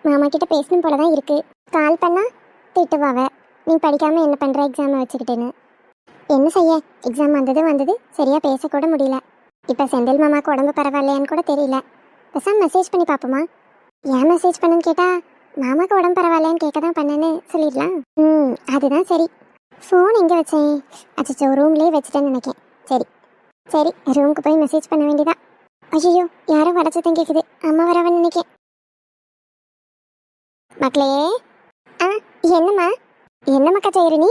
மாமா கிட்ட பேசணும் போல தான் இருக்கு. கால் பண்ணா திட்டுவாவ, நீ படிக்காம என்ன பண்ற எக்ஸாமை வச்சுக்கிட்டேன்னு. என்ன செய்ய, எக்ஸாம் வந்தது சரியா பேசக்கூட முடியல. இப்போ செந்தில் மாமாக்கு உடம்பு பரவாயில்லையான்னு கூட தெரியல. பேசாம மெசேஜ் பண்ணி பார்ப்போமா? ஏன் மெசேஜ் பண்ணுன்னு கேட்டா மாமாக்கு உடம்பு பரவாயில்லையான்னு கேட்க தான் பண்ணேன்னு சொல்லிடலாம். அதுதான் சரி. ஃபோன் எங்கே வச்சேன்? அச்சோ, ரூம்லேயே வச்சுட்டேன்னு நினைக்கேன். சரி சரி, ரூமுக்கு போய் மெசேஜ் பண்ண வேண்டியதா. ஐயோ, யாரும் வடச்சத்தம் கேட்குது. அம்மா வரவன்னு நினைக்கேன். மக்களே. என்னம்மா? என்ன மக்கா செய்யற நீ?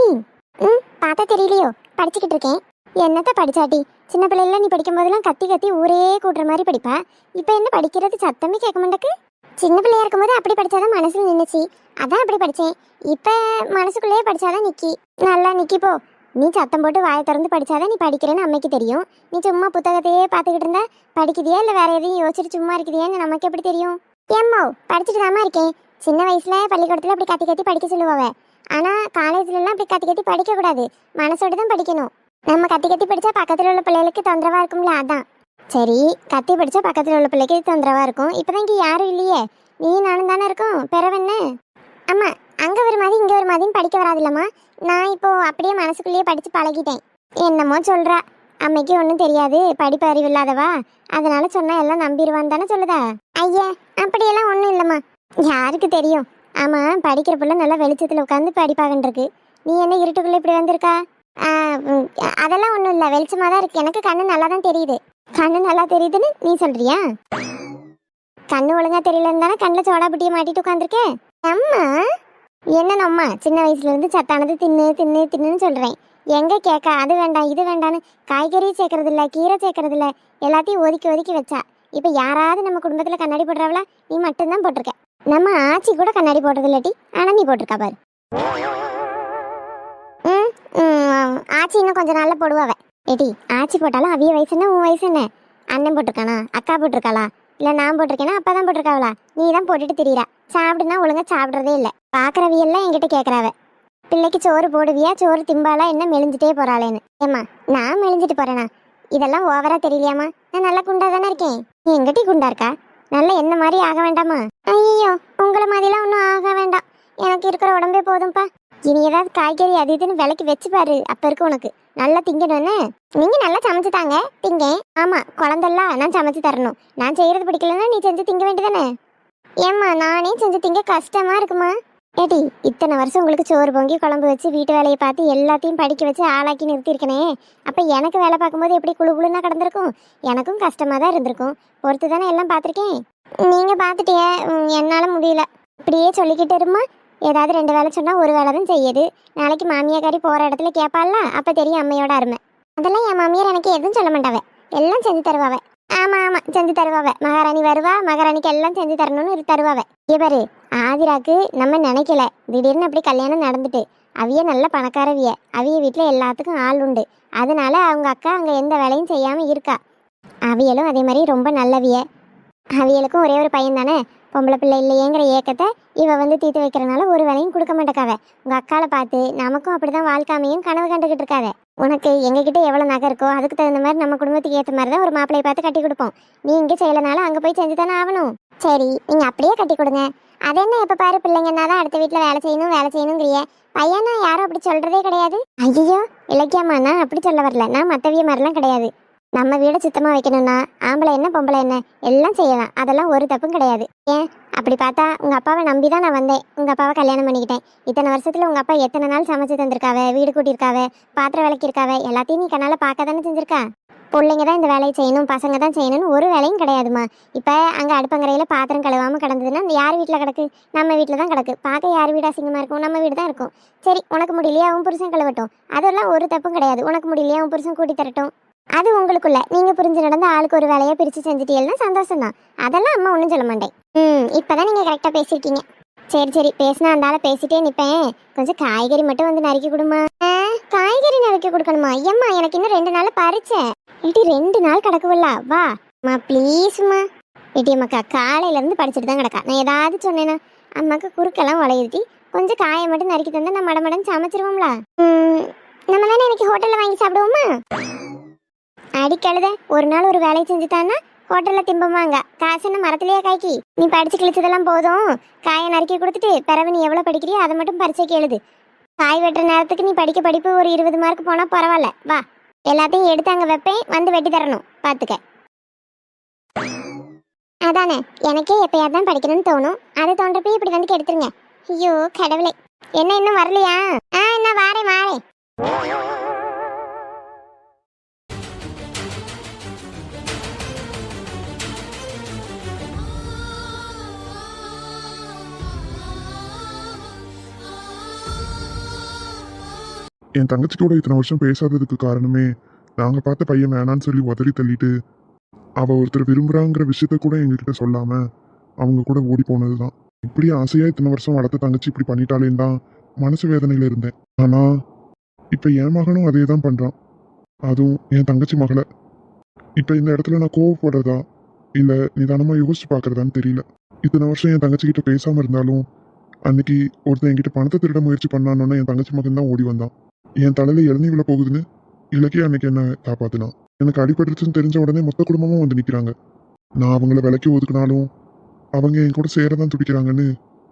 பார்த்தா தெரியலையோ, படிச்சுக்கிட்டு இருக்கேன். என்னத்த படிச்சாட்டி? சின்ன பிள்ளைல நீ படிக்கும் போதெல்லாம் கத்தி கத்தி ஊரே கூட்டுற மாதிரி படிப்பா. இப்போ என்ன படிக்கிறது சத்தமே கேட்க மாட்டேக்கு. சின்ன பிள்ளையா இருக்கும்போது அப்படி படிச்சாதான் மனசுல நின்னுச்சு, அதான் அப்படி படிச்சேன். இப்போ மனசுக்குள்ளேயே படிச்சாதான் நிக்கி. நல்லா நிக்கி போ. நீ சத்தம் போட்டு வாயை திறந்து படிச்சாதான் நீ படிக்கிறேன்னு அம்மைக்கு தெரியும். நீ சும்மா புத்தகத்தையே பார்த்துக்கிட்டு இருந்தா படிக்குதியா இல்லை வேற எதையும் யோசிச்சுட்டு சும்மா இருக்குதியான்னு நமக்கு எப்படி தெரியும்? ஏம்மோ, படிச்சுட்டு தாமா இருக்கேன். சின்ன வயசுல பள்ளிக்கூடத்துல அப்படி கத்தி கத்தி படிக்க சொல்லுவாவ. ஆனா காலேஜ்ல எல்லாம் அப்படி கத்தி கத்தி படிக்க கூடாது, மனசோட தான் படிக்கணும். நம்ம கத்தி கத்தி படிச்சா பக்கத்துல உள்ள பிள்ளைகளுக்கு தொந்தரவா இருக்கும்ல, அதான். சரி, கத்தி படிச்சா பக்கத்துல உள்ள பிள்ளைக்கு தொந்தரவா இருக்கும். இப்பதான் இங்க யாரும் இல்லையே, நீ நானும் தானே இருக்கோம். பிறவென்ன? அம்மா, அங்க ஒரு மாதிரி இங்க ஒரு மாதிரின்னு படிக்க வராதுல்லம்மா. நான் இப்போ அப்படியே மனசுக்குள்ளேயே படிச்சு பழகிட்டேன். என்னமோ சொல்றா. அம்மைக்கு ஒன்றும் தெரியாது, படிப்பு அறிவு இல்லாதவா, அதனால சொன்னா எல்லாம் நம்பிடுவான்னு தானே சொல்லுதா? ஐயா, அப்படியெல்லாம் ஒன்றும் இல்லைம்மா. யாருக்கு தெரியும்? ஆமா, படிக்கிற பிள்ளை நல்லா வெளிச்சத்தில் உட்காந்து படிப்பாகன்றிருக்கு. நீ என்ன இருட்டுக்குள்ளே இப்படி வந்திருக்கா? அதெல்லாம் ஒன்றும் இல்லை, வெளிச்சமாக தான் இருக்கு. எனக்கு கண்ணு நல்லா தான் தெரியுது. கண்ணு நல்லா தெரியுதுன்னு நீ சொல்றியா? கண்ணு ஒழுங்கா தெரியலன்னு தானே கண்ணில் சோடா புட்டியை மாட்டிட்டு உட்காந்துருக்கேன். அம்மா என்னம்மா, சின்ன வயசுல இருந்து சத்தானது தின்னு தின்னு தின்னுன்னு சொல்றேன். எங்க கேட்க அது வேண்டாம் இது வேண்டான்னு காய்கறி சேர்க்கறது இல்ல, கீரை சேர்க்கறது இல்ல, எல்லாத்தையும் ஒதுக்கி ஒதுக்கி வச்சா. இப்ப யாராவது நம்ம குடும்பத்துல கண்ணாடி போடுறாவளா? நீ மட்டும்தான் போட்டிருக்க. நம்ம ஆச்சி கூட கண்ணாடி போடுறது இல்லாட்டி, ஆனா நீ போட்டிருக்கா பாரு. ஆச்சி இன்னும் கொஞ்ச நாள்ல போடுவாவ. ஏடி, ஆச்சி போட்டாலும் அவிய வயசு என்ன உன் வயசு என்ன? அண்ணன் போட்டிருக்கானா? அக்கா போட்டிருக்காளா? இல்ல நான் போட்டிருக்கேன்னா அப்பதான் போட்டிருக்காவளா? நீ தான் போட்டுட்டு திரியிறா. சாப்பிடுனா ஒழுங்கா சாப்பிட்றதே இல்லை. பாக்குறவியெல்லாம் என்கிட்ட கேட்கறாவ, பிள்ளைக்கு சோறு போடுவியா, சோறு திம்பாலா, என்ன மெலிஞ்சிட்டே போறாளேன்னு. ஏம்மா, நான் மெலிஞ்சிட்டு போறேனா? இதெல்லாம் ஓவரா தெரியலையாமா? நான் நல்லா குண்டா தானே இருக்கேன். நீ எங்கிட்ட குண்டா இருக்கா? நல்லா என்ன மாதிரி ஆக வேண்டாமா? ஐயோ, உங்களை மாதிரிலாம் ஒன்றும் ஆக வேண்டாம். எனக்கு இருக்கிற உடம்பே போதும்பா. இனி ஏதாவது காய்கறி அது இதுன்னு விலைக்கு வச்சு பாரு, அப்ப இருக்கு உனக்கு. நல்லா திங்கணும்னு. நீங்க நல்லா சமைச்சு தாங்க, திங்க. ஆமா, குழந்தெல்லாம் நான் சமைச்சு தரணும். நான் செய்யறது பிடிக்கலன்னா நீ செஞ்சு திங்க வேண்டியதானே? ஏம்மா, நானே செஞ்சு திங்க கஷ்டமா இருக்குமா? ஏடி, இத்தனை வருஷம் உங்களுக்கு சோறு பொங்கி குழம்பு வச்சு வீட்டு வேலையை பார்த்து எல்லாத்தையும் படிக்க வச்சு ஆளாக்கி நிறுத்திருக்கனே. அப்போ எனக்கு வேலை பார்க்கும்போது எப்படி குழு குழுன்னா கிடந்திருக்கும்? எனக்கும் கஷ்டமாக தான் இருந்திருக்கும். பொறுத்து தானே எல்லாம் பார்த்துருக்கேன். நீங்கள் பார்த்துட்டிய, என்னால் முடியல. இப்படியே சொல்லிக்கிட்டு இருமா. ஏதாவது 2 வேலை சொன்னால் ஒரு வேலை தான் செய்யுது. நாளைக்கு மாமியாக்காரி போகிற இடத்துல கேட்பாள்ல, அப்போ தெரியும் அம்மையோட அருமை. அதெல்லாம் என் மாமியார் எனக்கு எதுவும் சொல்ல மாட்டாவே, எல்லாம் செஞ்சு தருவாவே. ஆமா ஆமா, செஞ்சு தருவாவ. மகாராணி வருவா, மகாராணிக்கு எல்லாம் செஞ்சு தரணும்னு தருவாவ. பாரு, ஆதிராக்கு நம்ம நினைக்கல, திடீர்னு அப்படி கல்யாணம் நடந்துட்டு. அவிய நல்ல பணக்காரவிய, அவிய வீட்டுல எல்லாத்துக்கும் ஆள் உண்டு. அதனால அவங்க அக்கா அங்க எந்த வேலையும் செய்யாம இருக்கா. அவியலும் அதே மாதிரி ரொம்ப நல்லவிய. அவியலுக்கும் ஒரே ஒரு பையன் தானே, பொம்பளை பிள்ளை இல்லையேங்கிற ஏக்கத்தை இவ தீர்த்து வைக்கிறனால ஒரு வேலையும் கொடுக்க மாட்டேக்காவ. உங்க அக்கால பார்த்து நமக்கும் அப்படிதான் வாழ்க்காமையும் கனவு கண்டுகிட்டு இருக்காத. உனக்கு எங்ககிட்ட எவ்வளவு நகை இருக்கோ அதுக்கு தகுந்த மாதிரி நம்ம குடும்பத்துக்கு ஏற்ற மாதிரி தான் ஒரு மாப்பிள்ளையை பார்த்து கட்டி கொடுப்போம். நீ இங்கே செய்யலனால அங்கே போய் செஞ்சு தானே ஆகணும். சரி, நீங்க அப்படியே கட்டி கொடுங்க. அது என்ன, எப்ப பாரு பிள்ளைங்கன்னாதான் அடுத்த வீட்டுல வேலை செய்யணுங்கிறிய. பையனா யாரும் அப்படி சொல்றதே கிடையாது. ஐயோ இலக்கியம்மா, நான் அப்படி சொல்ல வரல. நான் மத்தவிய மாதிரிலாம் கிடையாது. நம்ம வீடை சுத்தமா வைக்கணும்னா ஆம்பளை என்ன பொம்பளை என்ன எல்லாம் செய்யலாம், அதெல்லாம் ஒரு தப்பும் கிடையாது. ஏன் அப்படி பார்த்தா உங்க அப்பாவை நம்பிதான் நான் வந்தேன், உங்க அப்பாவை கல்யாணம் பண்ணிக்கிட்டேன். இத்தனை வருஷத்துல உங்க அப்பா எத்தனை நாள் சமைச்சு தந்திருக்காவ, வீடு கூட்டியிருக்காவ, பாத்திரம் விளக்கியிருக்காவ, எல்லாத்தையும் நீ கண்ணால பார்க்க தானே செஞ்சிருக்கா. பிள்ளைங்க தான் இந்த வேலையை செய்யணும், பசங்க தான் செய்யணும்னு ஒரு வேலையும் கிடையாதுமா. இப்போ அங்கே அடுப்பங்கரையில் பாத்திரம் கழுவாமல் கிடந்ததுன்னா யார் வீட்டில் கிடக்கு? நம்ம வீட்டில் தான் கிடக்கு. பார்க்க யார் வீடு அசிங்கமாக இருக்கும்? நம்ம வீடு தான் இருக்கும். சரி, உனக்கு முடியலையா அவன் புருஷன் கழுவட்டும், அதெல்லாம் ஒரு தப்பும் கிடையாது. உனக்கு முடியலையா அவன் புருஷன் கூட்டி தரட்டும், அது உங்களுக்குள்ள நீங்க புரிஞ்சு நடந்து ஆளுக்கு ஒரு வேலையை பிரித்து செஞ்சுட்டீங்கன்னா சந்தோஷம் தான். அதெல்லாம் அம்மா ஒன்றும் சொல்ல மாட்டேன். இப்போதான் நீங்கள் கரெக்டாக பேசியிருக்கீங்க. சரி சரி, பேசினா அந்தால பேசிட்டே நிற்பேன். கொஞ்சம் காய்கறி மட்டும் நறுக்கி கொடுமா. காய்கறி நறுக்கி கொடுக்கணுமா? ஐயம்மா, எனக்கு இன்னும் 2 நாள் பறிச்சேன். ஏட்டி 2 நாள் கிடக்குவல்ல, வா மா ப்ளீஸ்மா. ஏட்டி அம்மாக்கா காலையிலேருந்து படிச்சுட்டு தான் கிடக்கா. நான் ஏதாவது சொன்னேன்னா அம்மாக்கு குறுக்கெல்லாம் வளையுது. கொஞ்சம் காயை மட்டும் நறுக்கி தந்தா நான் மடமடன்னு சமைச்சிருவோம்ல. நம்ம தானே இன்னைக்கு ஹோட்டலில் வாங்கி சாப்பிடுவோமா? அடிக்கழுத ஒரு நாள் ஒரு வேலையை செஞ்சுட்டான்னா ஹோட்டல்ல திம்பமாங்க காசு என்ன மரத்திலேயே காய்க்கி நீ படிச்சு கிழிச்சதெல்லாம் போதும். காயை நறுக்கி கொடுத்துட்டு பிறகு நீ எவ்வளவு படிக்கிறியோ அதை மட்டும் பரீட்சைக்கு எழுது. காய் வெட்டுற நேரத்துக்கு நீ படிக்க படிப்பு ஒரு 20 மார்க் போனா பரவாயில்ல. வா, எல்லாத்தையும் எடுத்து அங்க வைப்பேன், வந்து வெட்டி தரணும் பாத்துக்க. அதானே எனக்கே எப்பயாவது தான் படிக்கணும்னு தோணும். அது தோன்றப்ப இப்படி வந்து கெடுத்துருங்க. ஐயோ கடவுளே, என்ன இன்னும் வரலையா? என்ன வாரேன் வாரேன். என் தங்கச்சி கூட இத்தனை வருஷம் பேசாததுக்கு காரணமே நாங்க பார்த்த பையன் வேணான்னு சொல்லி உதறி தள்ளிட்டு அவ ஒருத்தர் விரும்புறாங்கிற விஷயத்த கூட எங்ககிட்ட சொல்லாம அவங்க கூட ஓடி போனதுதான். இப்படி ஆசையா இத்தனை வருஷம் வளர்த்த தங்கச்சி இப்படி பண்ணிட்டாலேன்னு தான் மனசு வேதனையில இருந்தேன். ஆனா இப்ப என் மகனும் அதே தான் பண்றான், அதுவும் என் தங்கச்சி மகளை. இப்ப இந்த இடத்துல நான் கோவப்படுறதா இல்ல நிதானமா யோசிச்சு பாக்குறதான்னு தெரியல. இத்தனை வருஷம் என் தங்கச்சி கிட்ட பேசாம இருந்தாலும் அன்னைக்கு ஒருத்தன் என்கிட்ட பணத்தை திருட முயற்சி பண்ணான்னு என் தங்கச்சி மகன் தான் ஓடி வந்தான். என் தலையில இளநீ விழ போகுதுன்னு இலக்கிய அன்னைக்கு என்ன காப்பாத்தினான். எனக்கு அடிபட்டுருச்சுன்னு தெரிஞ்ச உடனே மொத்த குடும்பமும் வந்து நிக்கிறாங்க. நான் அவங்கள விலைக்கு ஒதுக்குனாலும் அவங்க என் கூட சேரதான் துடிக்கிறாங்கன்னு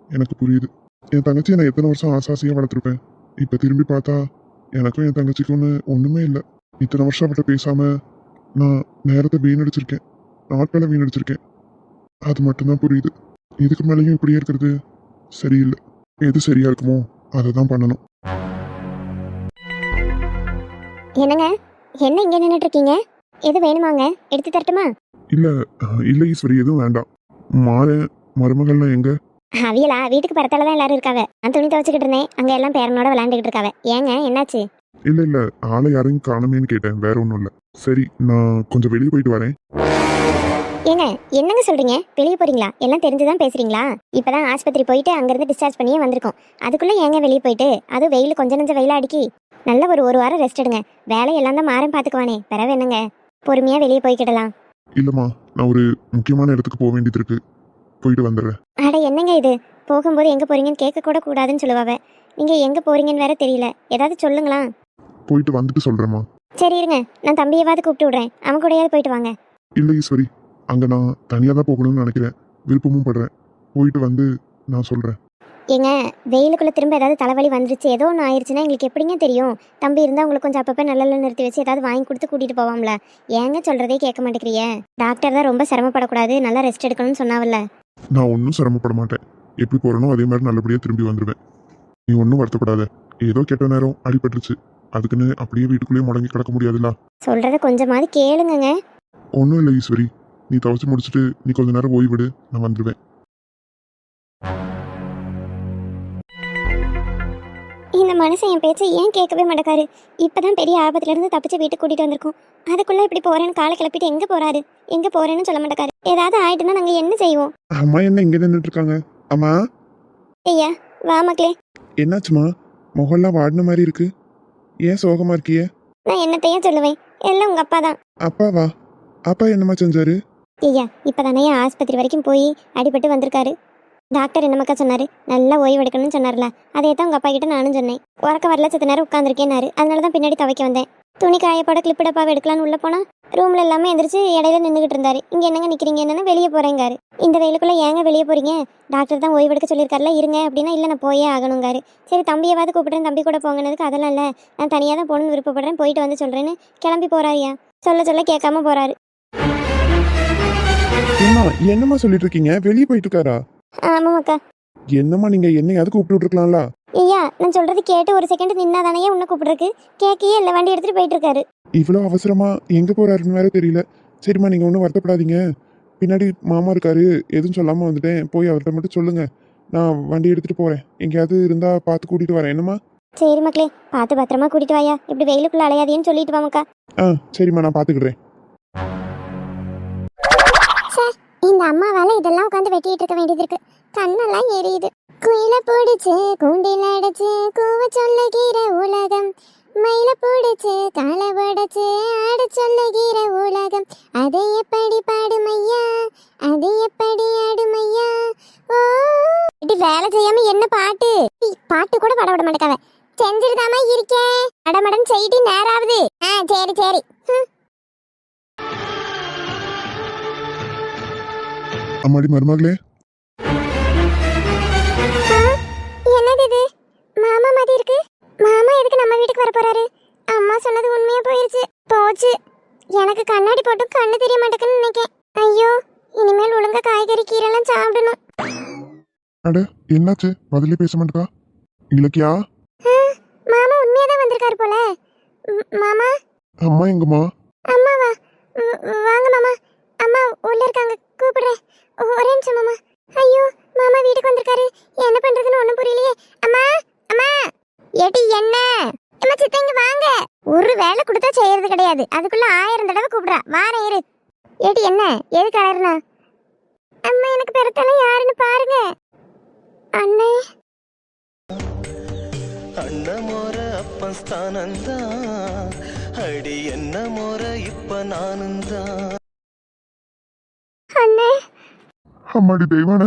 எனக்கு புரியுது. என் தங்கச்சியை நான் எத்தனை வருஷம் ஆசாசியா வளர்த்துருப்பேன். இப்ப திரும்பி பார்த்தா எனக்கும் என் தங்கச்சிக்கும்னு ஒண்ணுமே இல்லை. இத்தனை வருஷம் அவட்ட பேசாம நான் நேரத்தை வீணடிச்சிருக்கேன், நாட்களை வீணடிச்சிருக்கேன். அது மட்டும்தான் புரியுது. இதுக்கு மேலேயும் இப்படியே இருக்கிறது சரியில்லை. எது சரியா இருக்குமோ அதை தான் பண்ணணும். என்னங்க, என்ன இங்க நின்னுட்டு இருக்கீங்க? எது வேணுமாங்க? எடுத்து தரட்டுமா? இல்ல இல்ல ஈஸ்வரி, எதுவும் வேண்டாம். மாறேன். மருமகள்லாம் எங்க? அவியலா வீட்டுக்கு பரத்தால தான் எல்லாரும் இருக்காவ. நான் துணி துவச்சிக்கிட்டு இருந்தேன், அங்க எல்லாம் பேரனோட விளையாண்டுக்கிட்டு இருக்காவ. ஏங்க என்னாச்சு? இல்ல இல்ல, ஆளை யாரையும் காணுமேன்னு கேட்டேன், வேற ஒன்றும் இல்லை. சரி, நான் கொஞ்சம் வெளியே போயிட்டு வரேன். ஏங்க என்னங்க சொல்றீங்க? வெளியே போறீங்களா? எல்லாம் தெரிஞ்சுதான் பேசுறீங்களா? இப்பதான் ஆஸ்பத்திரி போயிட்டு அங்கிருந்து டிஸ்சார்ஜ் பண்ணியே வந்திருக்கோம். அதுக்குள்ள ஏங்க வெளியே போயிட்டு? அது வெயில் கொஞ்ச நெஞ்ச வெயில அடிக்கி. நல்ல ஒரு வாரம் ரெஸ்ட் எடுங்க. வேலையெல்லாம் தான் மாறன் பாத்துக்குவானே, பிறகு என்னங்க, பொறுமையா வெளியே போய்க்கிடலாம். இல்லம்மா, நான் ஒரு முக்கியமான இடத்துக்கு போக வேண்டியது இருக்கு, போயிட்டு வந்துடுறேன். அட என்னங்க இது, போகும்போது எங்க போறீங்கன்னு கேட்க கூட கூடாதுன்னு சொல்லுவாவ. நீங்க எங்க போறீங்கன்னு வேற தெரியல, ஏதாவது சொல்லுங்களா? போயிட்டு வந்துட்டு சொல்றேம்மா. சரி இருங்க, நான் தம்பியவாது கூப்பிட்டு விடுறேன், அவன் கூடயாவது போயிட்டு வாங்க. இல்ல ஈஸ்வரி, அங்க நான் தனியா தான் போகணும்னு நினைக்கிறேன், விருப்பமும் படுறேன். போயிட்டு வந்து நான் சொல்றேன். ஏங்க வெயிலுக்குள்ள திரும்ப ஏதாவது தலைவலி வந்துருச்சு, ஏதோ ஒன்று ஆயிடுச்சுன்னா எங்களுக்கு எப்படிங்க தெரியும்? தம்பி இருந்தால் உங்களுக்கு கொஞ்சம் அப்பப்போ நல்ல நிறுத்தி வச்சு ஏதாவது வாங்கி கொடுத்து கூட்டிட்டு போவாம்ல. ஏங்க சொல்றதே கேட்க மாட்டேங்கிறிய? டாக்டர் தான் ரொம்ப சிரமப்படக்கூடாது, நல்லா ரெஸ்ட் எடுக்கணும்னு சொன்னாவல்ல. நான் ஒன்றும் சிரமப்பட மாட்டேன். எப்படி போறேனோ அதே மாதிரி நல்லபடியா திரும்பி வந்துடுவேன். நீ ஒன்றும் வருத்தப்படாத. ஏதோ கெட்ட நேரம் அடிபட்டுருச்சு, அதுக்குன்னு அப்படியே வீட்டுக்குள்ளேயே முடங்கி கிடக்க முடியாதுல்ல. சொல்றத கொஞ்சமாவது கேளுங்க. ஒன்றும் இல்லை ஈஸ்வரி, நீ துவைச்சு முடிச்சுட்டு நீ கொஞ்ச நேரம் ஓய்விடு, நான் வந்துடுவேன். இந்த மனுஷன் என் பேச்சை ஏன் கேட்கவே மாட்டேக்காரு? இப்பதான் பெரிய ஆபத்துல இருந்து தப்பிச்சு வீட்டுக்கு கூட்டிட்டு வந்திருக்கோம். அதுக்குள்ள இப்படி போறேன்னு காலை கிளப்பிட்டு எங்க போறாரு? எங்க போறேன்னு சொல்ல மாட்டேக்காரு. ஏதாவது ஆயிட்டுன்னா நாங்க என்ன செய்வோம்? அம்மா என்ன இங்கே நின்றுட்டு இருக்காங்க? அம்மா. ஐயா வா மக்களே. என்னாச்சுமா, முகம்லாம் வாடின மாதிரி இருக்கு, ஏன் சோகமா இருக்கிய? நான் என்னத்தையும் சொல்லுவேன், எல்லாம் உங்க அப்பா தான். அப்பாவா? அப்பா என்னம்மா செஞ்சாரு? ஐயா இப்பதானே ஆஸ்பத்திரி வரைக்கும் போய் அடிபட்டு வந்திருக்காரு. டாக்டர் என்ன மக்கா சொன்னாரு? நல்லா ஓய்வு எடுக்கணும்னு சொன்னார்ல, அதே தான் உங்க அப்பா கிட்ட நானும் சொன்னேன். உறக்க வரல, சத்த நேரம் உட்காந்துருக்கேன்னாரு. அதனாலதான் பின்னாடி துவைக்க வந்தேன். துணி காயப்போட கிளிப் டப்பாவை எடுக்கலான்னு உள்ள போனா ரூம்ல எல்லாமே எந்திரிச்சு இடையில நின்றுகிட்டு இருந்தாரு. இங்க என்னங்க நிக்கிறீங்க? என்னன்னா வெளியே போறேங்காரு. இந்த வெயிலுக்குள்ள ஏங்க வெளியே போறீங்க? டாக்டர் தான் ஓய்வு எடுக்க சொல்லியிருக்காருல, இருங்க அப்படின்னா இல்ல நான் போயே ஆகணுங்காரு. சரி தம்பியவாது கூப்பிடுறேன், தம்பி கூட போங்கனதுக்கு அதெல்லாம் இல்ல, நான் தனியா தான் போகணும்னு விருப்பப்படுறேன், போயிட்டு வந்து சொல்றேன்னு கிளம்பி போறாருயா. சொல்ல கேட்காம போறாரு. என்னம்மா சொல்லிட்டு இருக்கீங்க? வெளியே போயிட்டு இருக்காரா? ஆமா மக்கா. என்னம்மா, நீங்க என்னையாவது கூப்பிட்டு விட்டுருக்கலாம்ல? ஐயா நான் சொல்றது கேட்டு ஒரு செகண்ட் நின்னாதானே உன்னை கூப்பிடுறக்கு. கேக்கையே இல்லை, வண்டி எடுத்துட்டு போயிட்டு இருக்காரு. இவ்வளோ அவசரமா எங்க போறாருன்னு வேற தெரியல. சரிம்மா, நீங்க ஒன்றும் வருத்தப்படாதீங்க. பின்னாடி மாமா இருக்காரு, எதுவும் சொல்லாம வந்துட்டேன், போய் அவர்கிட்ட மட்டும் சொல்லுங்க, நான் வண்டி எடுத்துட்டு போறேன். எங்கேயாவது இருந்தா பார்த்து கூட்டிட்டு வரேன். என்னம்மா? சரி மக்களே, பார்த்து பத்திரமா கூட்டிட்டு வாயா. இப்படி வெயிலுக்குள்ள அலையாதேன்னு சொல்லிட்டு வா மக்கா. சரிம்மா, நான் பாத்துக்கிறேன். இந்த அம்மாவால இதெல்லாம் உட்காந்து வெட்டிட்டு இருக்க வேண்டியது இருக்கு. கண்ணெல்லாம் எரியுது. குயில பிடிச்சு கூண்டில் அடைச்சு கூவ சொல்லுகிற உலகம், மயில பிடிச்சு காலை உடைச்சு ஆட சொல்லுகிற உலகம், அதை எப்படி பாடுமையா, அதை எப்படி ஆடுமையா. ஓ இப்படி வேலை செய்யாம என்ன பாட்டு? பாட்டு கூட பாட விட மாட்டேக்காவ. செஞ்சிருதாமா இருக்கேன், அடமடன் செய்தி நேராவது. சரி அம்மாடி மருமகளே. என்னது இது? மாமா மாதிரி இருக்கு. மாமா எதுக்கு நம்ம வீட்டுக்கு வர போறாரு? அம்மா சொன்னது உண்மையா போயிருச்சு. போச்சு. எனக்கு கண்ணாடி போட்டு கண்ணு தெரிய மாட்டேங்குன்னு நினைக்கேன். ஐயோ, இனிமேல் ஒழுங்கா காய்கறி கீரைலாம் சாப்பிடணும். அட என்னாச்சு? பதிலே பேச மாட்டேக்கா இலக்கியா? மாமா உண்மையா தான் வந்திருக்காரு போல. மாமா. அம்மா எங்கம்மா? அம்மாவா? வாங்க மாமா. அம்மா உள்ள இருக்காங்க, கூப்பிடுறேன். ஒரே நிமிஷம் மாமா. ஐயோ, மாமா வீட்டுக்கு வந்திருக்காரு. என்ன பண்றதுன்னு ஒண்ணும் புரியலையே. அம்மா, அம்மா. ஏடி என்ன? அம்மா சித்த இங்க வாங்க. ஒரு வேலை கொடுத்தா செய்யறது கிடையாது. அதுக்குள்ள 1000 தடவை கூப்பிடுறா. வாரேன் இரு. ஏடி என்ன? எதுக்கு அழறனா? அம்மா எனக்கு பெருத்தெல்லாம் யாருன்னு பாருங்க. அண்ணே. அண்ணமோர அப்பன் ஸ்தானந்தா அடி என்ன மோர இப்ப நானுந்தா. அண்ணே. அம்மாடி தெய்வான,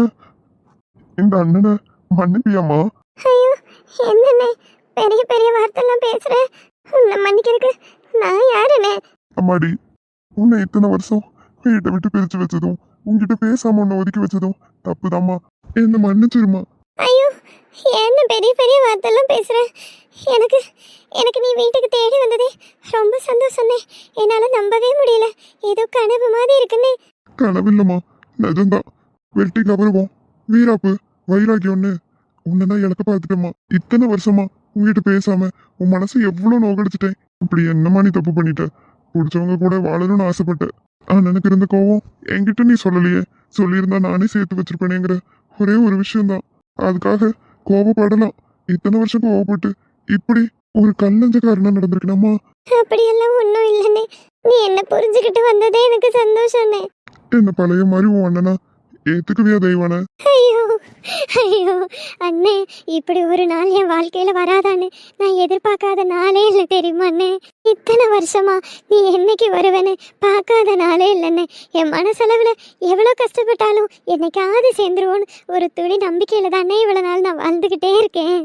இந்த அண்ணனை மன்னிப்பியாம்மா? ஐயோ, என்னண்ணே பெரிய பெரிய வார்த்தைலாம் பேசுற? உன்னை மன்னிக்கிறதுக்கு நான் யாருண்ணே? அம்மாடி, உன்னை இத்தனை வருஷம் வீட்டை விட்டு பிரிச்சு வச்சதும் உன்கிட்ட பேசாம உன்னை ஒதுக்கி வச்சதும் தப்புதாம்மா. என்ன மன்னிச்சிருமா. ஐயோ, என்ன பெரிய பெரிய வார்த்தைலாம் பேசுற? எனக்கு எனக்கு நீ வீட்டுக்கு தேடி வந்ததே ரொம்ப சந்தோஷம்ண்ணே. என்னால நம்பவே முடியல. ஏதோ கனவு மாதிரி இருக்குண்ணே. கனவில்லம்மா, நிஜம்தான். வெட்டி கபருவோம் வீராப்பு வைராக்கியம்னு உன்னை இழக்க பார்த்துட்டேம்மா. இத்தனை வருஷமா உங்ககிட்ட பேசாம உன் மனசை எவ்வளவு நோக்கடிச்சிட்டேன். இப்படி என்னம்மா நீ தப்பு பண்ணிட்ட? பிடிச்சவங்க கூட வாழணும்னு ஆசைப்பட்ட. எனக்கு இருந்த கோவம் என்கிட்ட நீ சொல்லலையே. சொல்லியிருந்தா நானே சேர்த்து வச்சிருப்பேனேங்கிற ஒரே ஒரு விஷயம்தான். அதுக்காக கோவப்படலாம். இத்தனை வருஷம் கோவப்பட்டு இப்படி ஒரு கல்லஞ்சக்காரனா நடந்திருக்கணுமா? அப்படியெல்லாம் ஒன்றும் இல்லைண்ணே. நீ என்ன புரிஞ்சுக்கிட்டு வந்ததே எனக்கு சந்தோஷம்ண்ணே. என்ன பழைய மாதிரி உன் அண்ணனா ஏத்துக்குவியா தெய்வான? ஐயோ ஐயோ அண்ணே, இப்படி ஒரு நாள் என் வாழ்க்கையில வராதான்னு நான் எதிர்பார்க்காத நாளே இல்லை தெரியுமா அண்ணே. இத்தனை வருஷமா நீ என்னைக்கு வருவேன்னு பார்க்காத நாளே இல்லைண்ணே. என் மனசளவில் எவ்வளோ கஷ்டப்பட்டாலும் என்னைக்காவது சேர்ந்துருவோன்னு ஒரு துளி நம்பிக்கையில தானே இவ்வளோ நாள் நான் வாழ்ந்துக்கிட்டே இருக்கேன்.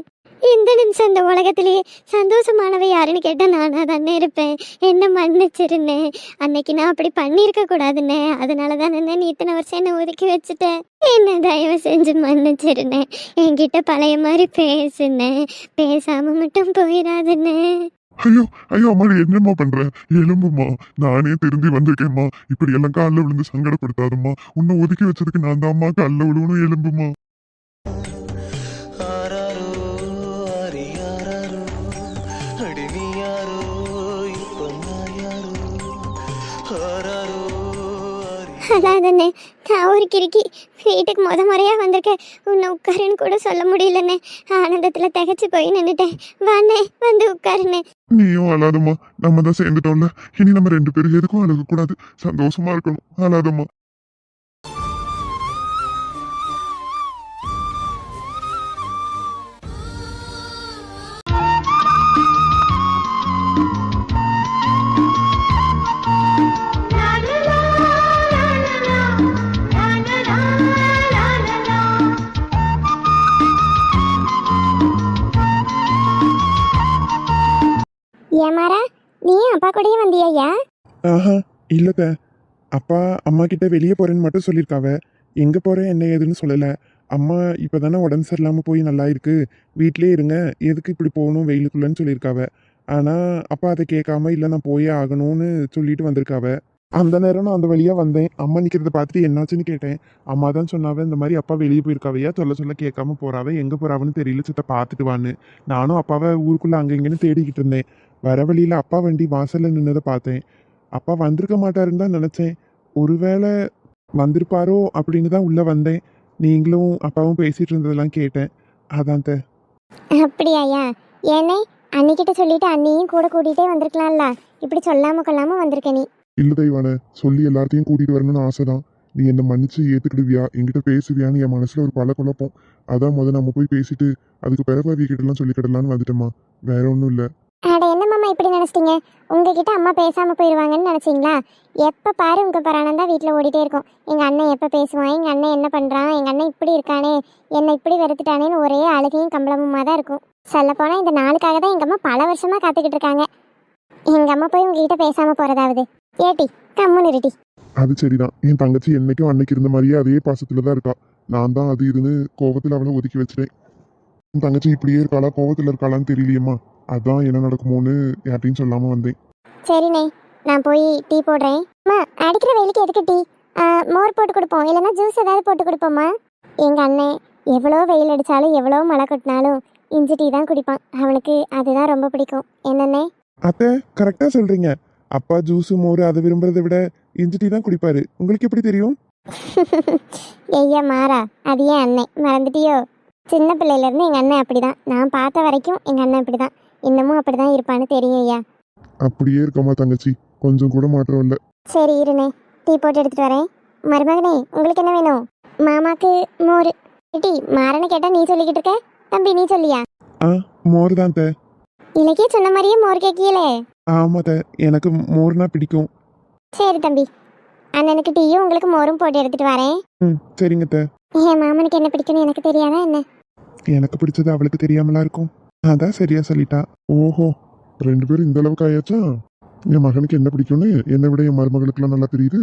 இந்த நிமிஷம் இந்த உலகத்திலேயே சந்தோஷமானவை யாருன்னு கேட்டால் நானாக தானே இருப்பேன். என்ன மன்னிச்சிருந்தேன். அன்னைக்கு நான் அப்படி பண்ணியிருக்க கூடாதுண்ணே. அதனால தான் நீ இத்தனை வருஷம் என்னை ஒதுக்கி வச்சுட்டேன். என்ன தயவு செஞ்சு மன்னிச்சிருந்தேன். என்கிட்ட பழைய மாதிரி பேசுனேன். பேசாம மட்டும் போயிடாதுண்ணே. ஐயோ ஐயோ அம்மா, என்னம்மா பண்ற? எலும்புமா, நானே திரும்பி வந்திருக்கேம்மா. இப்படி எல்லாம் காலில் விழுந்து சங்கடப்படுத்தாதம்மா. உன்னை ஒதுக்கி வச்சதுக்கு நான் தான்மா காலில் விழுவணும். எலும்புமா. ஆராரோ அறியாரோ அடி நீ யாரோ இப்ப நான் யாரோ. ஆராரோ அதாதண்ணே, நான் ஒரு கிறுக்கி. வீட்டுக்கு முறையாக வந்திருக்கேன். உன்னை உட்காருன்னு கூட சொல்ல முடியலண்ணே. ஆனந்தத்தில் திகச்சு போய் நின்றுட்டேன். வாண்ணே, வந்து உட்காருண்ணே. நீயும் அழாதம்மா. நம்ம தான் சேர்ந்துட்டோம்ல. இனி நம்ம 2 பேரும் எதுக்கும் அழக கூடாது. சந்தோஷமா இருக்கணும். அழாதம்மா. ஏமாரா, நீ அப்பா கூடயே வந்தியா? ஆஹா இல்லைக்க. அப்பா அம்மா கிட்ட வெளியே போகிறேன்னு மட்டும் சொல்லியிருக்காவ. எங்கே போகிறேன் என்ன ஏதுன்னு சொல்லலை. அம்மா இப்போ தானே உடம்பு சரியில்லாமல் போய் நல்லா இருக்கு, வீட்டிலே இருங்க, எதுக்கு இப்படி போகணும் வெயிலுக்குள்ளேன்னு சொல்லியிருக்காவ. ஆனால் அப்பா அதை கேட்காம இல்லை நான் போயே ஆகணும்னு சொல்லிட்டு வந்திருக்காவ. அந்த நேரம் நான் அந்த வழியாக வந்தேன். அம்மா நிற்கிறத பார்த்துட்டு என்னாச்சுன்னு கேட்டேன். அம்மா தான் சொன்னாவ, இந்த மாதிரி அப்பா வெளியே போயிருக்காவையா, சொல்ல கேட்காம போறாவ, எங்கே போறாவன்னு தெரியல, சித்த பார்த்துட்டு வான்னு. நானும் அப்பாவை ஊருக்குள்ளே அங்கே இங்கேன்னு தேடிக்கிட்டு இருந்தேன். வர வழியில் அப்பா வண்டி வாசலில் நின்னதை பார்த்தேன். அப்பா வந்திருக்க மாட்டாருன்னு தான் நினச்சேன். ஒருவேளை வந்திருப்பாரோ அப்படின்னு தான் உள்ளே வந்தேன். நீங்களும் அப்பாவும் பேசிகிட்டு இருந்ததெல்லாம் கேட்டேன். அதான் த. அப்படியாயா? ஏனே அன்னிக்கிட்ட சொல்லிட்டு அண்ணியும் கூட கூட்டிகிட்டே வந்திருக்கலாம்ல. இப்படி சொல்லாமல் கொள்ளாமல் வந்திருக்க நீ. இல்ல தெய்வான, சொல்லி எல்லாத்தையும் கூட்டிட்டு வரணும்னு ஆசைதான். நீ என்ன மன்னிச்சு ஏத்துக்கிடுவியா, என்கிட்ட பேசுவியான்னு என் மனசுல ஒரு பல குழப்பம். அதான் நம்ம போய் பேசிட்டு அதுக்கு பிறகு கிட்டலாம் சொல்லிக்கிடலான்னு வந்துட்டோமா. வேற ஒன்றும் இல்லை. அட என்ன மாமா இப்படி நினச்சிட்டீங்க? உங்ககிட்ட அம்மா பேசாமல் போயிடுவாங்கன்னு நினச்சிங்களா? எப்போ பாரு உங்கள் பராணம் தான் வீட்டில் ஓடிட்டே இருக்கும். எங்கள் அண்ணன் எப்போ பேசுவான், எங்கள் அண்ணன் என்ன பண்ணுறான், எங்கள் அண்ணன் இப்படி இருக்கானே, என்னை இப்படி வெறுத்துட்டானேன்னு ஒரே அழுகையும் கம்பளமுமாக தான் இருக்கும். சொல்லப்போனால் இந்த நாளுக்காக தான் எங்கள் அம்மா பல வருஷமாக காத்துக்கிட்டு இருக்காங்க. எங்கள் அம்மா போய் உங்ககிட்ட பேசாமல் போகிறதாவது. ஏட்டி கம்முன்னு இருட்டி. அது சரிதான். என் தங்கச்சி என்னைக்கும் அன்னைக்கு இருந்த மாதிரியே அதே பாசத்துல தான் இருக்கா. நான் தான் அது இதுன்னு கோவத்துல அவளை ஒதுக்கி வச்சிட்டேன். என் தங்கச்சி இப்படியே இருக்காளா கோவத்துல இருக்காளான்னு தெரியலையேம்மா. அதான் என்ன நடக்குமோன்னு யார்ட்டையும் சொல்லாம வந்தேன். சரிண்ணே, நான் போய் டீ போடுறேன். அம்மா, அடிக்கிற வெயிலுக்கு எதுக்கு டீ? மோர் போட்டு கொடுப்போம், இல்லைன்னா ஜூஸ் ஏதாவது போட்டு கொடுப்போம்மா. எங்கள் அண்ணன் எவ்வளோ வெயில் அடித்தாலும் எவ்வளோ மழை கொட்டினாலும் இஞ்சி டீ தான் குடிப்பான். அவனுக்கு அதுதான் ரொம்ப பிடிக்கும். என்னண்ணே? அத்தை கரெக்டாக சொல்கிறீங்க. அப்பா ஜூஸு மோர் அதை விரும்புறதை விட இஞ்சி டீ தான் குடிப்பாரு. உங்களுக்கு எப்படி தெரியும்? ஐயா மாறா, அது ஏன் அண்ணன் மறந்துட்டியோ? சின்ன பிள்ளையிலேருந்து எங்கள் அண்ணன் அப்படி தான். நான் பார்த்த வரைக்கும் எங்கள் அண்ணன் அப்படி தான். இன்னமும் அப்படி தான் இருப்பான்னு தெரியும் ஐயா. அப்படியே இருக்கமா தங்கச்சி, கொஞ்சம் கூட மாற்றம் இல்லை. சரி இருண்ணே, டீ போட்டு எடுத்துகிட்டு வரேன். மருமகனே, உங்களுக்கு என்ன வேணும்? மாமாக்கு மோர். டீ மாறன்னு கேட்டால் நீ சொல்லிக்கிட்டு இருக்க. தம்பி நீ சொல்லியா? ஆ, மோர் தான் அத்தை. இலக்கிய சொன்ன மாதிரியே மோர் கேட்கீங்களே. ஆமாம் அத்தை, எனக்கு மோர்னா பிடிக்கும். சரி தம்பி, அண்ணனுக்கு டீயும் உங்களுக்கு மோரும் போட்டு எடுத்துட்டு வரேன். ம், சரிங்க அத்தை. என் மாமனுக்கு என்ன பிடிக்கும்னு எனக்கு தெரியாதா என்ன? எனக்கு பிடிச்சது அவளுக்கு தெரியாமலா இருக்கும். அதான் சரியா சொல்லிட்டா. ஓஹோ, 2 பேரும் இந்த அளவுக்கு ஆயாச்சா? என் மகனுக்கு என்ன பிடிக்கும்னு என்னை விட என் மருமகளுக்குலாம் நல்லா தெரியுது.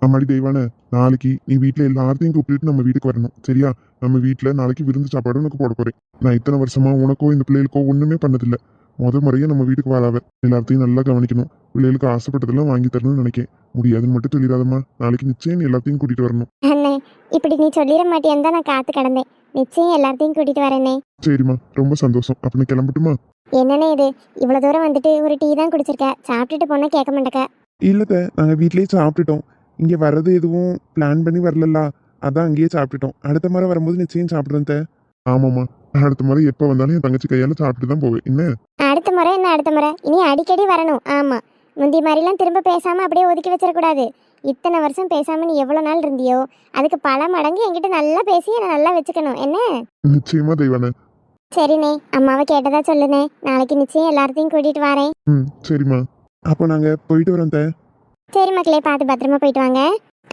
அம்மாடி தெய்வான, நாளைக்கு நீ வீட்டில் எல்லாத்தையும் கூப்பிட்டு நம்ம வீட்டுக்கு வரணும், சரியா? நம்ம வீட்டில் நாளைக்கு விருந்து சாப்பாடு உனக்கு போட போறேன். நான் இத்தனை வருஷமா உனக்கோ இந்த பிள்ளைகளுக்கோ ஒண்ணுமே பண்ணதில்லை. முறையே நம்ம வீட்டுக்கு வராவ. எல்லாத்தையும் நல்லா கவனிக்கணும். பிள்ளைகளுக்கு ஆசைப்பட்டதெல்லாம் வாங்கி தரணும்னு நினைக்கேன். முடியாதுன்னு மட்டும் சொல்லிடாதம்மா. நாளைக்கு நிச்சயம் நீ எல்லாத்தையும் கூட்டிட்டு வரணும். அண்ணே, இப்படி நீ சொல்லிட மாட்டேன்னு தான் நான் காத்து கிடந்தேன். நிச்சயம் எல்லாத்தையும் கூட்டிட்டு வரேனே. சரிம்மா, ரொம்ப சந்தோஷம். அப்ப நான் கிளம்பட்டுமா? என்னண்ணே இது, இவ்வளோ தூரம் வந்துட்டு ஒரு டீ தான் குடிச்சிருக்க, சாப்பிட்டுட்டு போனால் கேட்க மாட்டேக்க. இல்லைத்த, நாங்கள் வீட்லேயே சாப்பிட்டுட்டோம். இங்கே வர்றது எதுவும் பிளான் பண்ணி வரலல்ல, அதான் அங்கேயே சாப்பிட்டுட்டோம். அடுத்த முறை வரும்போது நிச்சயம் சாப்பிட்றேன் த. ஆமாம்மா, அடுத்த முறை எப்போ வந்தாலும் என் தங்கச்சி கையால சாப்பிட்டு தான் போவேன். என்ன அடுத்த முறை என்ன அடுத்த முறை? இனி அடிக்கடி வரணும். ஆமாம், முந்தி மாதிரிலாம் திரும்ப பேசாமல் அப்படியே ஒதுக்கி வச்சிடக்கூடாது. இத்தனை வருஷம் பேசாமல் நீ எவ்வளோ நாள் இருந்தியோ அதுக்கு பல மடங்கு என்கிட்ட நல்லா பேசி என்னை நல்லா வச்சுக்கணும். என்ன? நிச்சயமா தெய்வான. சரிண்ணே, அம்மாவை கேட்டதா சொல்லுண்ணே. நாளைக்கு நிச்சயம் எல்லாத்தையும் கூட்டிட்டு வரேன். ம், சரிம்மா. அப்போ நாங்கள் போயிட்டு வரோம் த. சரி மக்களே, பார்த்து பத்திரமா போயிட்டு வாங்க.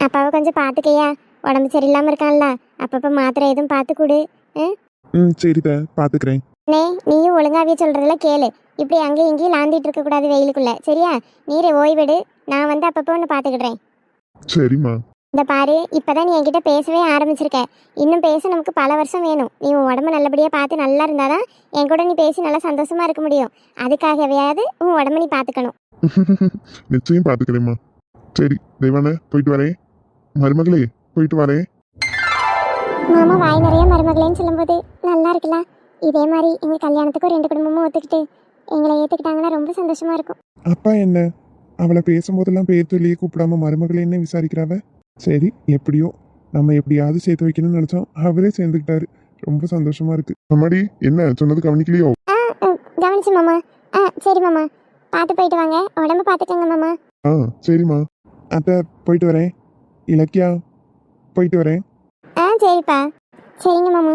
அப்பாவை கொஞ்சம் பார்த்துக்கையா, உடம்பு சரியில்லாமல் இருக்கான்ல. அப்பப்போ மாத்திரை எதுவும் பார்த்து கொடு. ம், சரி த, பார்த்துக்கிறேன். அண்ணே, நீயும் ஒழுங்காவே சொல்கிறதுல கேளு. இப்படி அங்கேயும் இங்கேயும் லாந்திட்டு இருக்கக்கூடாது வெயிலுக்குள்ளே, சரியா? நீரை ஓய்வெடு, நான் வந்து அப்பப்போ ஒன்று பார்த்துக்கிடுறேன். சரிம்மா. இந்த பாரு, இப்போதான் நீ என்கிட்ட பேசவே ஆரம்பிச்சிருக்க. இன்னும் பேச நமக்கு பல வருஷம் வேணும். நீ உன் உடம்பு நல்லபடியாக பார்த்து நல்லா இருந்தாதான் என் கூட நீ பேசி நல்லா சந்தோஷமா இருக்க முடியும். அதுக்காகவையாவது உன் உடம்பு நீ பார்த்துக்கணும். நிச்சயம் பார்த்துக்கிறேம்மா. சரி தெய்வான, போயிட்டு வரேன். மருமகளே, போயிட்டு வரேன். மாமா வாய் நிறைய மருமகளேன்னு சொல்லும்போது நல்லா இருக்குல்ல? இதே மாதிரி எங்கள் கல்யாணத்துக்கும் 2 குடும்பமும் ஒத்துக்கிட்டு எங்களை ஏற்றுக்கிட்டாங்கன்னா ரொம்ப சந்தோஷமா இருக்கும். அப்பா என்ன அவளை பேசும்போதெல்லாம் பேர் சொல்லியே கூப்பிடாம மருமகளை என்ன விசாரிக்கிறாவ? சரி, எப்படியோ நம்ம எப்படியாவது சேர்த்து வைக்கணும்னு நினச்சோம், அவரே சேர்ந்துக்கிட்டாரு. ரொம்ப சந்தோஷமா இருக்கு. அம்மாடி, என்ன சொன்னது கவனிக்கலையோ? கவனிச்சு மாமா. சரி மாமா, பார்த்து போயிட்டு வாங்க, உடம்பு பார்த்துக்கோங்க மாமா. சரிம்மா. அத்தை போயிட்டு வரேன். இலக்கியா போயிட்டு வரேன். சரிப்பா. சரிங்க மாமா.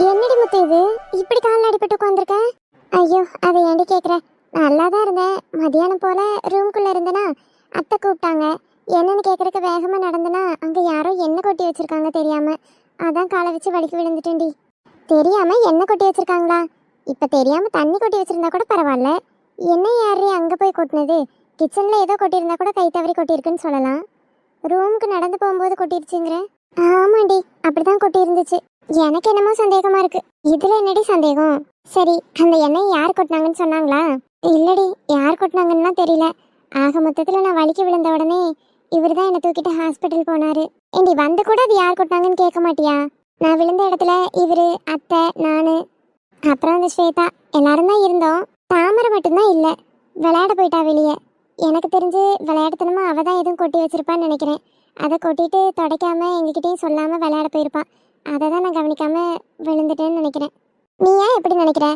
என்னடி முத்து இது, இப்படி காலில் அடிபட்டு உட்காந்துருக்க? ஐயோ, அதை ஏண்டி கேட்குற? நல்லா தான் இருந்தேன். மதியானம் போல் ரூம்குள்ளே இருந்தேனா, அத்தை கூப்பிட்டாங்க. என்னன்னு கேட்குறக்கு வேகமாக நடந்தேனா, அங்கே யாரோ எண்ணெய் கொட்டி வச்சுருக்காங்க தெரியாமல். அதான் காலை வச்சு வலிக்கு விழுந்துட்டேன்டி. தெரியாமல் எண்ணெய் கொட்டி வச்சுருக்காங்களா? இப்போ தெரியாமல் தண்ணி கொட்டி வச்சுருந்தா கூட பரவாயில்ல. எண்ணெய் யாரே அங்கே போய் கொட்டினது? கிச்சனில் ஏதோ கொட்டியிருந்தா கூட கை தவறி கொட்டியிருக்குன்னு சொல்லலாம். ரூமுக்கு நடந்து போகும்போது கொட்டிருச்சுங்கிற? ஆமாண்டி, அப்படிதான் கொட்டி இருந்துச்சு. எனக்கு என்னமோ சந்தேகமா இருக்கு. இதுல என்னடி சந்தேகம்? சரி, அந்த எண்ணெய் யார் கொட்டினாங்கன்னு சொன்னாங்களா? இல்லடி, யார் கொட்டினாங்கன்னா தெரியல. ஆக மொத்தத்துல நான் வலிக்கு விழுந்த உடனே இவர் தான் என்னை தூக்கிட்டு ஹாஸ்பிட்டல் போனாரு. ஏண்டி, வந்து கூட அது யார் கொட்டினாங்கன்னு கேட்க மாட்டியா? நான் விழுந்த இடத்துல இவரு, அத்தை, நானு, அப்புறம் அந்த ஸ்வேதா எல்லாரும் தான் இருந்தோம். தாமரை மட்டும்தான் இல்லை, விளையாட போயிட்டா வெளியே. எனக்கு தெரிஞ்சு விளையாடுத்தனமா அவ தான் எதுவும் கொட்டி வச்சிருப்பான்னு நினைக்கிறேன். அதை கொட்டிட்டு துடைக்காம எங்ககிட்டயும் சொல்லாம விளையாட போயிருப்பா. அதை தான் நான் கவனிக்காம விழுந்துட்டேன்னு நினைக்கிறேன். நீ ஏன் எப்படி நினைக்கிற?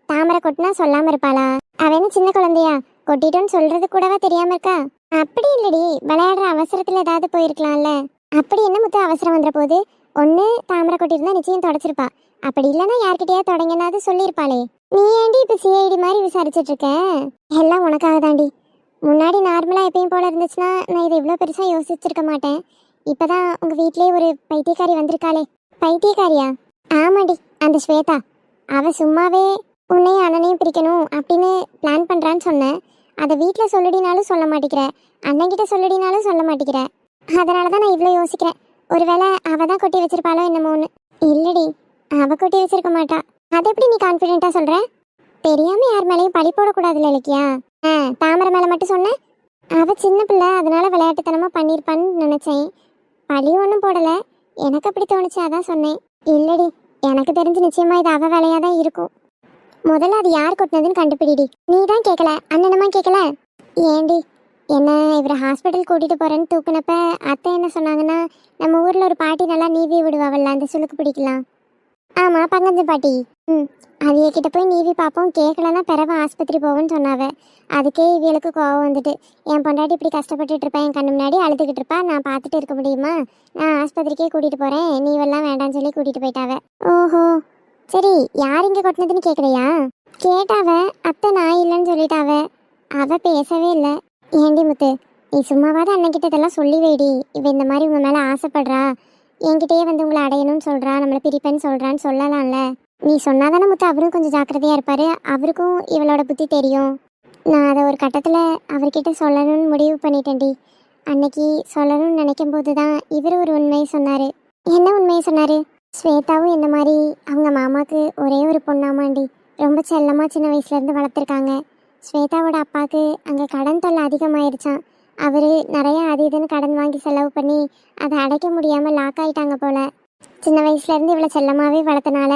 தாமரை கொட்டினா சொல்லாம இருப்பாளா? அவ என்ன சின்ன குழந்தையா? கொட்டிட்டோன்னு சொல்றது கூடவா தெரியாம இருக்கா? அப்படி இல்லடி, விளையாடுற அவசரத்துல ஏதாவது போயிருக்கலாம்ல. அப்படி என்ன முத்து அவசரம் வந்துட போகுது? ஒன்று தாமரை கொட்டியிருந்தா நிச்சயம் தொடச்சிருப்பா. அப்படி இல்லைன்னா யார்கிட்டயா தொடங்கினாவது சொல்லியிருப்பாளே. நீ ஏண்டி இப்போ சிஐடி மாதிரி விசாரிச்சுட்டு இருக்க? எல்லாம் உனக்காக தாண்டி. முன்னாடி நார்மலாக எப்பயும் போல இருந்துச்சுன்னா நான் இதை இவ்வளோ பெருசாக யோசிச்சிருக்க மாட்டேன். இப்போதான் உங்கள் வீட்டிலே ஒரு பைத்தியக்காரி வந்திருக்காளே. பைத்தியக்காரியா? ஆமாடி, அந்த ஸ்வேதா. அவள் சும்மாவே உன்னையும் அண்ணனையும் பிரிக்கணும் அப்படின்னு பிளான் பண்ணுறான்னு சொன்னேன். அதை வீட்டில் சொல்லிடினாலும் சொல்ல மாட்டேங்கிற, அண்ணன்கிட்ட சொல்லிடினாலும் சொல்ல மாட்டேங்கிற. அதனால தான் நான் இவ்வளோ யோசிக்கிறேன். ஒருவேளை அவள் தான் கொட்டி வச்சிருப்பாளோ என்னமோன்னு. இல்லடி, அவள் கொட்டி வச்சிருக்க மாட்டா. அதை எப்படி நீ கான்ஃபிடென்ட்டாக சொல்கிற? தெரியாமல் யார் மேலேயும் பழி போடக்கூடாதுல்ல இலக்கியா. தாமரை மேலே மட்டும் சொன்னேன். அவள் சின்ன பிள்ளை, அதனால விளையாட்டுத்தனமாக பண்ணியிருப்பான்னு நினச்சேன். பழி ஒன்றும் போடலை, எனக்கு அப்படி தோணுச்சு, அதான் சொன்னேன். இல்லடி, எனக்கு தெரிஞ்சு நிச்சயமாக இது அவள் வேலையாக தான் இருக்கும். முதல்ல அது யார் கொட்டினதுன்னு கண்டுபிடிடி. நீ தான் கேட்கல, அண்ணனமா கேட்கல. ஏண்டி, என்ன இவரை ஹாஸ்பிட்டல் கூட்டிகிட்டு போகிறேன்னு தூக்குனப்ப அத்தை என்ன சொன்னாங்கன்னா, நம்ம ஊரில் ஒரு பாட்டி நல்லா நீவி விடுவாவல்ல, அந்த சுளுக்கு பிடிக்கலாம். ஆமாம், பங்கஞ்ச பாட்டி. அவியக்கிட்ட போய் நீவி பார்ப்போம், கேட்கலன்னா பிறகு ஆஸ்பத்திரி போவோன்னு சொன்னாவ. அதுக்கே இவியலுக்கு கோவம் வந்துட்டு, என் பொண்டாட்டி இப்படி கஷ்டப்பட்டுட்டு இருப்பேன், என் கண்ணு முன்னாடி அழுதுகிட்டு இருப்பா, நான் பார்த்துட்டு இருக்க முடியுமா, நான் ஆஸ்பத்திரிக்கே கூட்டிகிட்டு போகிறேன், நீவெல்லாம் வேண்டான்னு சொல்லி கூட்டிகிட்டு போயிட்டாவ. ஓஹோ, சரி, யார் இங்கே கொட்டினதுன்னு கேட்குறியா? கேட்டாவ, அத்தை நான் இல்லைன்னு சொல்லிட்டாவ. அவள் பேசவே இல்லை. ஏண்டி முத்து, நீ சும்மாவாத அண்ணன்கிட்ட இதெல்லாம் சொல்லி வைடி. இவ இந்த மாதிரி உங்கள் மேலே ஆசைப்படுறா, என்கிட்டயே வந்து உங்களை அடையணும்னு சொல்கிறா, நம்மளை பிரிப்பேன்னு சொல்கிறான்னு சொல்லலாம்ல. நீ சொன்னாதானே முத்து அவரும் கொஞ்சம் ஜாக்கிரதையாக இருப்பார். அவருக்கும் இவளோட புத்தி தெரியும். நான் அதை ஒரு கட்டத்தில் அவர்கிட்ட சொல்லணும்னு முடிவு பண்ணிட்டேன்டி. அன்னைக்கு சொல்லணும்னு நினைக்கும் போது தான் இவர் ஒரு உண்மையை சொன்னார். என்ன உண்மையை சொன்னார்? ஸ்வேதாவும் இந்த மாதிரி அவங்க மாமாவுக்கு ஒரே ஒரு பொண்ணாமாண்டி. ரொம்ப செல்லமாக சின்ன வயசுலேருந்து வளர்த்துருக்காங்க. ஸ்வேதாவோட அப்பாவுக்கு அங்கே கடன் தொல்லை அதிகமாயிருச்சான். அவர் நிறையா அது இதுன்னு கடன் வாங்கி செலவு பண்ணி அதை அடைக்க முடியாமல் லாக் ஆகிட்டாங்க போல். சின்ன வயசுலேருந்து இவ்வளோ செல்லமாகவே வளர்த்தனால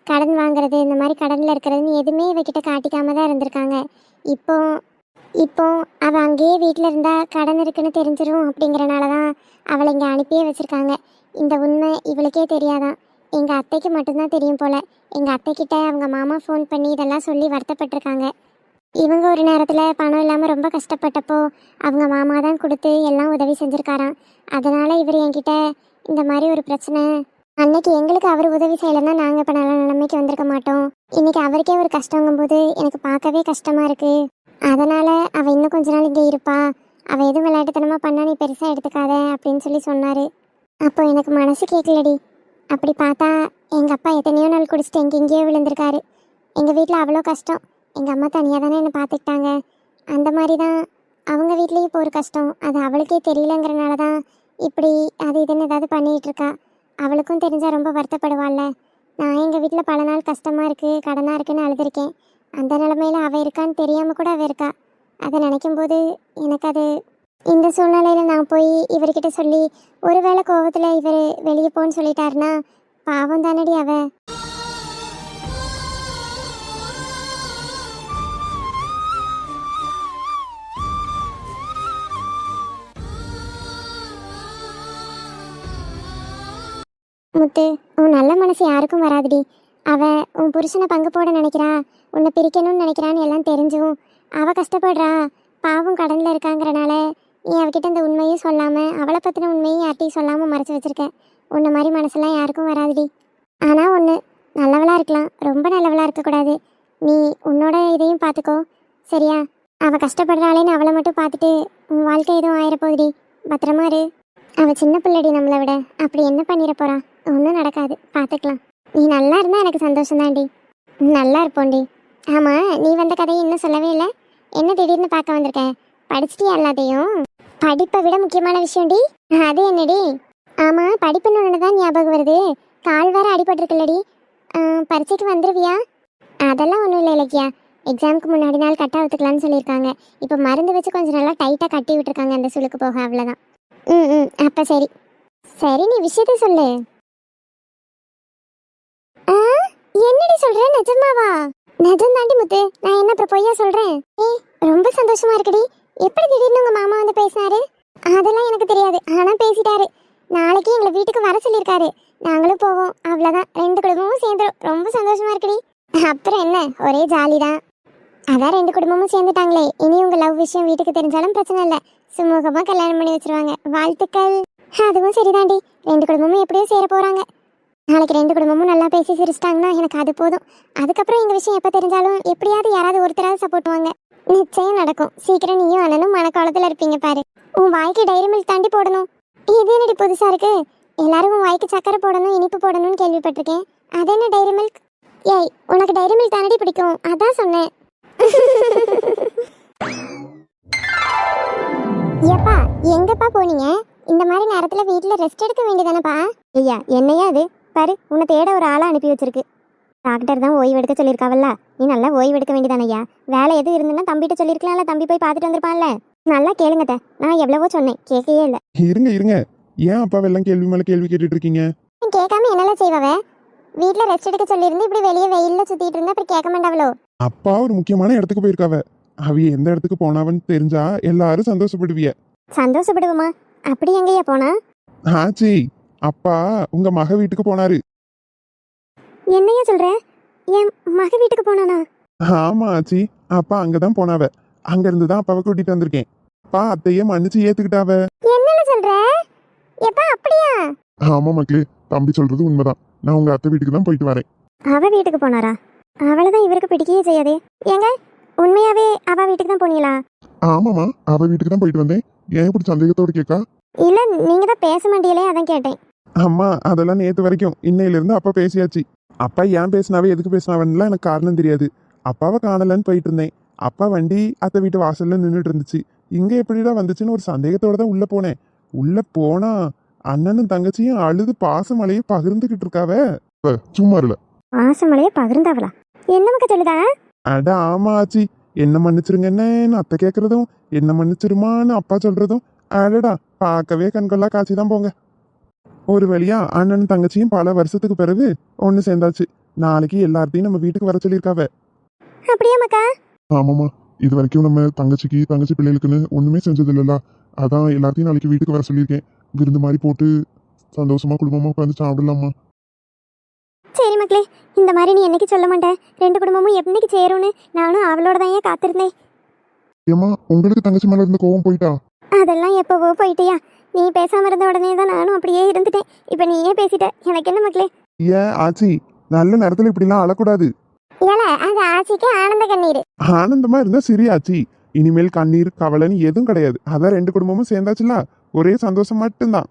கடன் வாங்குறது, இந்த மாதிரி கடனில் இருக்கிறதுன்னு எதுவுமே இவகிட்ட காட்டிக்காம தான் இருந்திருக்காங்க. இப்போ அவள் அங்கேயே வீட்டில் இருந்தால் கடன் இருக்குன்னு தெரிஞ்சிடும் அப்படிங்கிறனால தான் அவளை இங்கே அனுப்பியே வச்சுருக்காங்க. இந்த உண்மை இவளுக்கே தெரியாதான், எங்கள் அத்தைக்கு மட்டும்தான் தெரியும் போல். எங்கள் அத்தைக்கிட்ட அவங்க மாமா ஃபோன் பண்ணி இதெல்லாம் சொல்லி வருத்தப்பட்டிருக்காங்க. இவங்க ஒரு நேரத்தில் பணம் இல்லாமல் ரொம்ப கஷ்டப்பட்டப்போ அவங்க மாமா தான் கொடுத்து எல்லாம் உதவி செஞ்சுருக்காராம். அதனால் இவர் என்கிட்ட இந்த மாதிரி ஒரு பிரச்சனை, அன்னைக்கு எங்களுக்கு அவர் உதவி செய்யலைன்னா நாங்கள் இப்போ நல்ல நிலைமைக்கு வந்திருக்க மாட்டோம். இன்றைக்கி அவருக்கே ஒரு கஷ்டங்கும்போது எனக்கு பார்க்கவே கஷ்டமாக இருக்குது. அதனால் அவள் இன்னும் கொஞ்ச நாள் இங்கே இருப்பா, அவள் எதுவும் விளையாட்டுத்தனமாக பண்ணா நீ பெருசாக எடுத்துக்காத அப்படின்னு சொல்லி சொன்னார். அப்போ எனக்கு மனசு கேட்கலடி. அப்படி பார்த்தா எங்கள் அப்பா எத்தனையோ நாள் குடிச்சிட்டு எங்கேயோ விழுந்திருக்காரு. எங்கள் வீட்டில் அவ்வளோ கஷ்டம். எங்கள் அம்மா தனியாக தானே என்னை பார்த்துக்கிட்டாங்க. அந்த மாதிரி தான் அவங்க வீட்லேயும் இப்போ ஒரு கஷ்டம். அது அவளுக்கே தெரியலங்கிறனால தான் இப்படி அது இதுன்னு ஏதாவது பண்ணிகிட்டு இருக்கா. அவளுக்கும் தெரிஞ்சால் ரொம்ப வருத்தப்படுவாள்ல. நான் எங்கள் வீட்டில் பல நாள் கஷ்டமாக இருக்குது, கடனாக இருக்குன்னு அழுதுருக்கேன். அந்த நிலமையில் அவள் இருக்கான்னு தெரியாமல் கூட அவள் இருக்கா. அதை நினைக்கும் போது எனக்கு அது, இந்த சூழ்நிலையில் நான் போய் இவர்கிட்ட சொல்லி ஒருவேளை கோவத்தில் இவர் வெளியே போன்னு சொல்லிட்டாருன்னா பாவம் தானடி அவ. முத்து, உன் நல்ல மனசு யாருக்கும் வராதுடி. அவள் உன் புருஷனை பங்கு போட நினைக்கிறா, உன்னை பிரிக்கணும்னு நினைக்கிறான்னு எல்லாம் தெரிஞ்சும் அவள் கஷ்டப்படுறா. பாவம் கடனில் இருக்காங்கிறனால நீ அவகிட்ட இந்த உண்மையும் சொல்லாமல், அவளை பற்றின உண்மையும் யார்ட்டையும் சொல்லாமல் மறைச்சி வச்சுருக்க. உன்னை மாதிரி மனசெல்லாம் யாருக்கும் வராதுடி. ஆனால் ஒன்று, நல்லவளாக இருக்கலாம், ரொம்ப நல்லவளாக இருக்கக்கூடாது. நீ உன்னோட இதையும் பார்த்துக்கோ, சரியா? அவள் கஷ்டப்படுறாளேன்னு அவளை மட்டும் பார்த்துட்டு உன் வாழ்க்கை எதுவும் ஆயிரப்போகுதுடி. பத்திரமா இரு. அவள் சின்ன பிள்ளைடி நம்மளை விட. அப்படி என்ன பண்ணிட போகிறா? ஒன்றும் நடக்காது, பார்த்துக்கலாம். நீ நல்லா இருந்தால் எனக்கு சந்தோஷம்தான்டி. நல்லா இருப்போண்டி. ஆமாம், நீ வந்த கதையை இன்னும் சொல்லவே இல்லை. என்ன திடீர்னு பார்க்க வந்திருக்க? படிச்சிட்டியா எல்லாத்தையும்? படிப்பை விட முக்கியமான விஷயம்டி. அது என்னடி? ஆமாம், படிப்புன்னு ஒன்று தான் ஞாபகம் வருது. கால் வேற அடிபட்டிருக்குல்லடி. பரீட்சைக்கு வந்துடுவியா? அதெல்லாம் ஒன்றும் இல்லை இலக்கியா. எக்ஸாமுக்கு முன்னாடி நாள் கட் ஆகுத்துக்கலான்னு சொல்லியிருக்காங்க. இப்போ மருந்து வச்சு கொஞ்சம் நல்லா டைட்டாக கட்டி விட்டுருக்காங்க அந்த சுளுக்கு போக, அவ்வளோதான். அப்போ சரி சரி, நீ விஷயத்த சொல்லு. என்னடி சொல்ற? நிஜமாவா? நிஜம் தாண்டி முத்து, நான் என்ன அப்புறம் பொய்யா சொல்றேன்? ரொம்ப சந்தோஷமா இருக்குடி. எப்படி திடீர்னு உங்க மாமா வந்து பேசினாரு? அதெல்லாம் எனக்கு தெரியாது, ஆனா பேசிட்டாரு. நாளைக்கு எங்களை வீட்டுக்கு வர சொல்லியிருக்காரு. நாங்களும் போவோம், அவ்வளோதான். 2 குடும்பமும் சேர்ந்துடும். ரொம்ப சந்தோஷமா இருக்குடி. அப்புறம் என்ன, ஒரே ஜாலி தான். அதான் 2 குடும்பமும் சேர்ந்துட்டாங்களே, இனி உங்க லவ் விஷயம் வீட்டுக்கு தெரிஞ்சாலும் பிரச்சனை இல்லை. சுமூகமாக கல்யாணம் பண்ணி வச்சிருவாங்க. வாழ்த்துக்கள். அதுவும் சரிதாண்டி, 2 குடும்பமும் எப்படியோ சேர போறாங்க. நாளைக்கு 2 குடும்பமும் நல்லா பேசி சிரிச்சிட்டாங்கன்னா எனக்கு அது போதும். அதுக்கப்புறம் எங்கள் விஷயம் எப்போ தெரிஞ்சாலும் எப்படியாவது யாராவது ஒருத்தராவது சப்போர்ட் வாங்க. நிச்சயம் நடக்கும். சீக்கிரம் நீயும் அண்ணனும் மனக்காலத்துல இருப்பீங்க பாரு. உன் வாய்க்கு டைரி மில்க் தாண்டி போடணும். இது என்னடி புதுசா இருக்கு? எல்லாரும் உன் வாய்க்கு சக்கரை போடணும், இனிப்பு போடணும்னு கேள்விப்பட்டிருக்கேன். அது என்ன டைரி மில்க்? ஏய், உனக்கு டைரி மில்க் தானடி பிடிக்கும், அதான் சொன்னேன். ஏப்பா, எங்கப்பா போனீங்க? இந்த மாதிரி நேரத்துல வீட்டுல ரெஸ்ட் எடுக்க வேண்டியதானப்பா? ஐயா, என்னையா அது? பாரு, உன்னை தேட ஒரு ஆளை அனுப்பி வச்சிருக்கு. டாக்டர் தான் ஓய்வு எடுக்க சொல்லியிருக்காவல்ல, நீ நல்லா ஓய்வு எடுக்க வேண்டியதானையா? வேலை எதுவும் இருந்துன்னா தம்பிட்ட சொல்லியிருக்கலாம்ல, தம்பி போய் பார்த்துட்டு வந்திருப்பான்ல. நல்லா கேளுங்கத்த, நான் எவ்வளவோ சொன்னேன், கேட்கவே இல்லை. இருங்க இருங்க, ஏன் அப்பாவெல்லாம் கேள்வி மேல கேள்வி கேட்டுட்டு இருக்கீங்க? கேட்காம என்னெல்லாம் செய்வாவ? வீட்டுல ரெஸ்ட் எடுக்க சொல்லியிருந்து இப்படி வெளியே வெயில்ல சுத்திட்டு இருந்தா அப்புறம் கேட்க மாட்டாவளோ? அப்பா ஒரு முக்கியமான இடத்துக்கு போயிருக்காவ. அவிய எந்த இடத்துக்கு போனாவன்னு தெரிஞ்சா எல்லாரும் சந்தோஷப்படுவிய. சந்தோஷப்படுவோமா? அப்படி எங்கேயா போனா? ஆச்சி, அப்பா உங்க மக வீட்டுக்கு போனாரு. என்னையா சொல்ற? என் மக வீட்டுக்கு போனானா? ஆமா ஆச்சி, அப்பா அங்கதான் போனாவ. அங்க இருந்து தான் அப்பாவை கூட்டிட்டு வந்திருக்கேன். அப்பா அத்தையே மன்னிச்சு ஏத்துக்கிட்டாவ. என்னன்னு சொல்ற? எப்பா அப்படியா? ஆமா மக்களே, தம்பி சொல்றது உண்மைதான். நான் உங்க அத்தை வீட்டுக்கு தான் போயிட்டு வரேன். அவ வீட்டுக்கு போனாரா? அவளைதான் இவருக்கு பிடிக்கவே செய்யாதே. ஏங்க, உண்மையாவே அவ வீட்டுக்கு தான் போனீங்களா? ஆமாமா, அவ வீட்டுக்கு தான் போயிட்டு வந்தேன். ஏன் இப்படி சந்தேகத்தோட கேட்கா? இல்ல, நீங்க தான் பேச மாட்டீங்களே, அதான் கேட்டேன். அம்மா அதெல்லாம் நேத்து வரைக்கும், இன்னையில இருந்து அப்பா பேசியாச்சு. அப்பா ஏன் பேசினாவே எதுக்கு பேசினாவன்னுலாம் எனக்கு காரணம் தெரியாது. அப்பாவை காணலன்னு போயிட்டு இருந்தேன். அப்பா வண்டி அத்தை வீட்டு வாசல்ல நின்றுட்டு இருந்துச்சு. இங்க எப்படிடா வந்துச்சுன்னு ஒரு சந்தேகத்தோட தான் உள்ள போனேன். உள்ள போனா அண்ணனும் தங்கச்சியும் அழுது பாசமலையை பகிர்ந்துகிட்டு இருக்காவ. சும்மா இல்ல. ஆசமலையே பகிர்ந்தாவளா? என்ன மக்கள் சொல்லுதா? அட ஆமா ஆச்சி, என்ன மன்னிச்சிருங்கன்னு அத்தை கேட்கறதும் என்ன மன்னிச்சிருமான்னு அப்பா சொல்றதும் அடடா பார்க்கவே கண்கொள்ளா காட்சி தான் போங்க. ஒரு வழியா அண்ணனும் தங்கச்சியும் பல வருஷத்துக்கு பிறகு ஒன்று சேர்ந்தாச்சு. நாளைக்கு எல்லார்த்தையும் நம்ம வீட்டுக்கு வர சொல்லியிருக்காவ. அப்படியா மக்கா? ஆமாமா, இது வரைக்கும் நம்ம தங்கச்சி பிள்ளைகளுக்குன்னு ஒண்ணுமே செஞ்சது இல்லல்ல. அதான் எல்லாத்தையும் நாளைக்கு வீட்டுக்கு வர சொல்லியிருக்கேன். விருந்து மாதிரி போட்டு சந்தோஷமா குடும்பமா உட்காந்து சாப்பிடலாமா? சரி மக்களே, இந்த மாதிரி நீ என்னைக்கு சொல்ல மாட்டேன். ரெண்டு குடும்பமும் என்னைக்கு சேரும்னு நானும் அவளோட தான் ஏன் காத்திருந்தேன். ஏமா, உங்களுக்கு தங்கச்சி மேல இருந்த கோவம் போயிட்டா? அதெல்லாம் எப்பவோ போயிட்டியா? நீ பேசாம இருந்த உடனே தான் நானும் அப்படியே இருந்துட்டேன். இப்ப நீயே பேசிட்ட, எனக்கு என்ன மக்களே? ஏன் ஆச்சி, நல்ல நேரத்துல இப்படிலாம் அழக்கூடாது. ஏல, அது ஆசைக்கு ஆனந்த கண்ணீர். ஆனந்தமா இருந்தா சரி ஆச்சி. இனிமேல் கண்ணீர் கவலைன்னு எதுவும் கிடையாது. அதான் ரெண்டு குடும்பமும் சேர்ந்தாச்சுல, ஒரே சந்தோஷம் மட்டும்தான்.